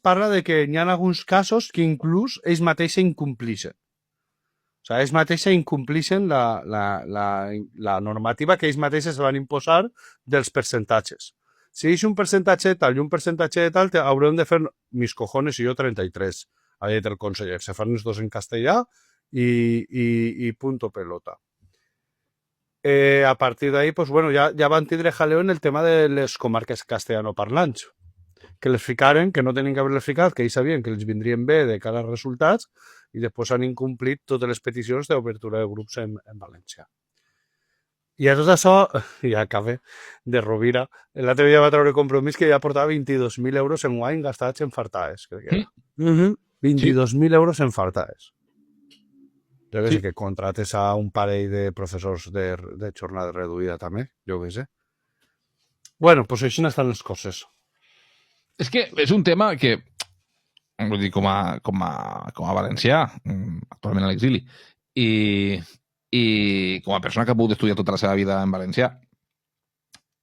parla de que hi ha alguns casos que inclús ells mateixos incomplixen. O sigui, ells mateixos incomplixen la normativa que ells mateixos van imposar dels percentatges. Si és un percentatge de tal i un percentatge de tal, haurem de fer mis cojones i jo 33, ha dit el conseller. Se fan els dos en castellà i punto pelota. A partir d'ahí, pues, bueno, ja van tindre jaleo en el tema de les comarques castellanoparlants, que les ficaren, que no tenien que haver-les ficat, que ells sabien que els vindrien bé de cara als resultats, i després han incomplit totes les peticions d'obertura de grups en València. I a tot això, ja acabé, de Rovira, l'altre dia va treure compromís que ja portava 22.000 euros en guany gastats en fartades, crec que era. 22.000 euros en fartades. Jo que sé, que contrates a un parell de professors de jornada reduïda també, jo que sé. Bueno, doncs així estan les coses. És que és un tema que, vull dir, com a valencià, actualment a l'exili, i com a persona que ha pogut estudiar tota la seva vida en valencià,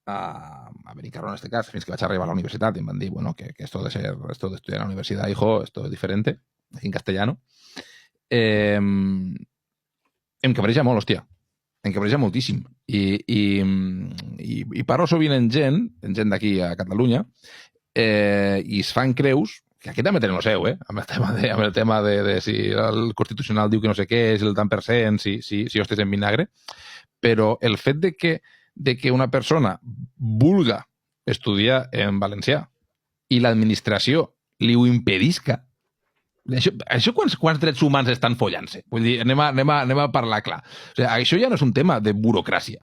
a Benicarló en este cas, fins que vaig arribar a la universitat i em van dir, bueno, que esto de estudiar en la universitat, hijo, esto es diferente, en castellano, em cabreja molt, hòstia. Em cabreja moltíssim. I parlo sovint en gent d'aquí a Catalunya, i es fan creus, que aquí també tenen el seu, amb el tema de si el Constitucional diu que no sé què, és el tant per cent, si hostes en vinagre, però el fet de que una persona vulga estudiar en valencià i l'administració li ho impedisca, això quants drets humans estan follant-se? Vull dir, anem a parlar clar. O sigui, això ja no és un tema de burocràcia.